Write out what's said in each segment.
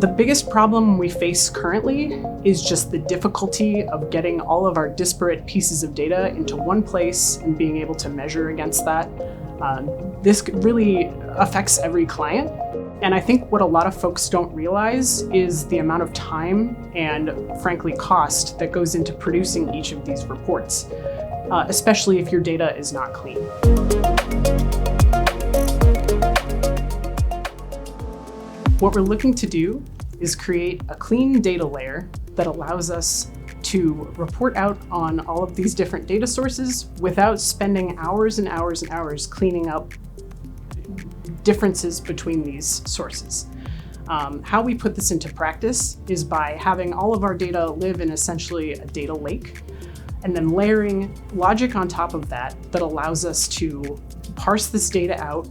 The biggest problem we face currently is just the difficulty of getting all of our disparate pieces of data into one place and being able to measure against that. This really affects every client. And I think what a lot of folks don't realize is the amount of time and, frankly, cost that goes into producing each of these reports, especially if your data is not clean. What we're looking to do is create a clean data layer that allows us to report out on all of these different data sources without spending hours and hours and hours cleaning up differences between these sources. How we put this into practice is by having all of our data live in essentially a data lake, and then layering logic on top of that allows us to parse this data out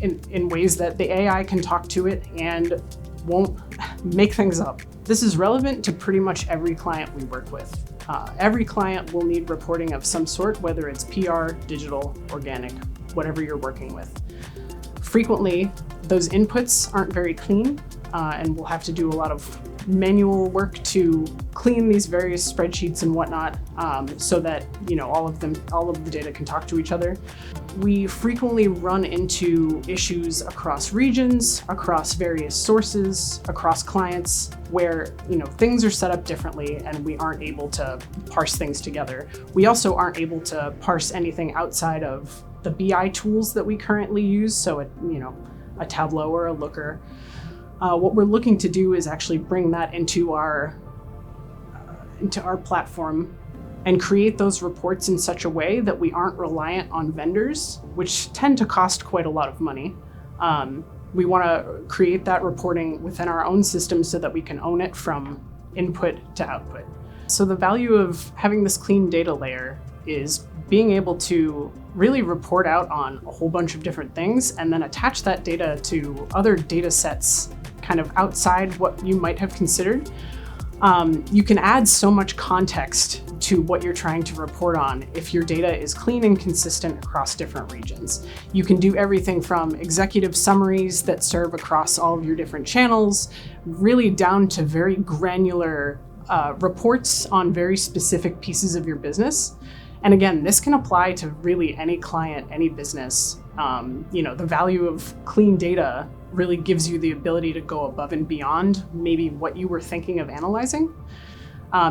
in ways that the AI can talk to it and won't make things up. This is relevant to pretty much every client we work with. Every client will need reporting of some sort, whether it's PR, digital, organic, whatever you're working with. Frequently, those inputs aren't very clean, and we'll have to do a lot of manual work to clean these various spreadsheets and whatnot, so that all of the data can talk to each other. We frequently run into issues across regions, across various sources, across clients, where things are set up differently and we aren't able to parse things together. We also aren't able to parse anything outside of the BI tools that we currently use, so a Tableau or a Looker. What we're looking to do is actually bring that into our platform and create those reports in such a way that we aren't reliant on vendors, which tend to cost quite a lot of money. We want to create that reporting within our own system so that we can own it from input to output. So the value of having this clean data layer is being able to really report out on a whole bunch of different things and then attach that data to other data sets kind of outside what you might have considered. You can add so much context to what you're trying to report on if your data is clean and consistent across different regions. You can do everything from executive summaries that serve across all of your different channels, really down to very granular reports on very specific pieces of your business. And again, this can apply to really any client, any business. The value of clean data really gives you the ability to go above and beyond maybe what you were thinking of analyzing.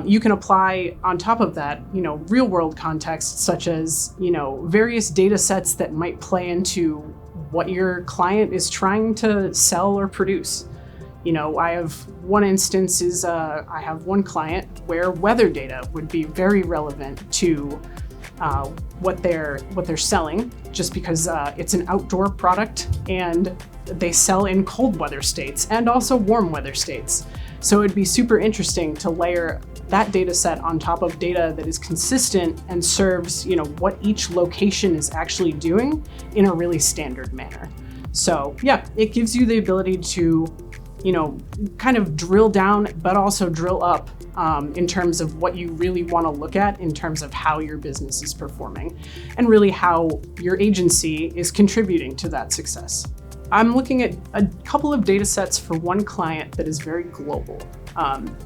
You can apply on top of that, real world context, such as, various data sets that might play into what your client is trying to sell or produce. I have one instance is I have one client where weather data would be very relevant to what they're selling, just because it's an outdoor product and they sell in cold weather states and also warm weather states. So it'd be super interesting to layer that data set on top of data that is consistent and serves, what each location is actually doing in a really standard manner. So yeah, it gives you the ability to kind of drill down, but also drill up in terms of what you really want to look at in terms of how your business is performing and really how your agency is contributing to that success. I'm looking at a couple of data sets for one client that is very global.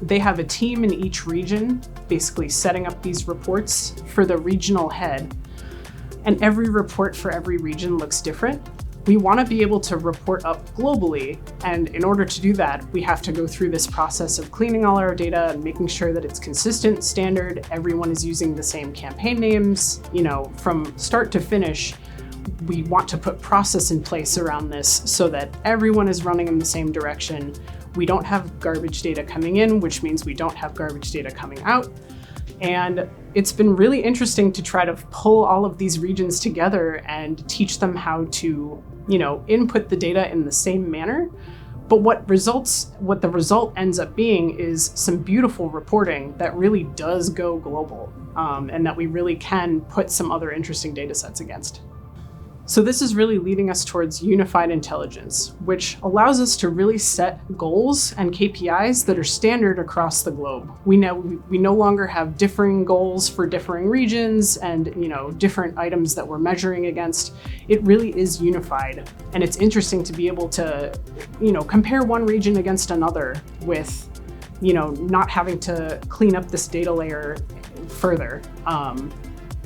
They have a team in each region basically setting up these reports for the regional head, and every report for every region looks different. We want to be able to report up globally, and in order to do that, we have to go through this process of cleaning all our data and making sure that it's consistent, standard, everyone is using the same campaign names. From start to finish, we want to put process in place around this so that everyone is running in the same direction. We don't have garbage data coming in, which means we don't have garbage data coming out. And it's been really interesting to try to pull all of these regions together and teach them how to, input the data in the same manner. But what the result ends up being is some beautiful reporting that really does go global, and that we really can put some other interesting data sets against. So this is really leading us towards unified intelligence, which allows us to really set goals and KPIs that are standard across the globe. We no longer have differing goals for differing regions and different items that we're measuring against. It really is unified, and it's interesting to be able to compare one region against another with not having to clean up this data layer further.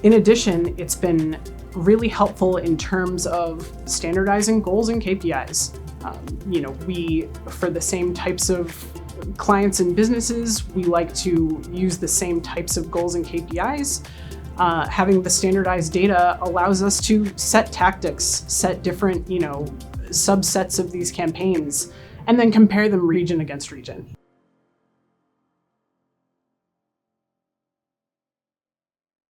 In addition, it's been really helpful in terms of standardizing goals and KPIs. We, for the same types of clients and businesses, we like to use the same types of goals and KPIs. Having the standardized data allows us to set tactics, set different, subsets of these campaigns, and then compare them region against region.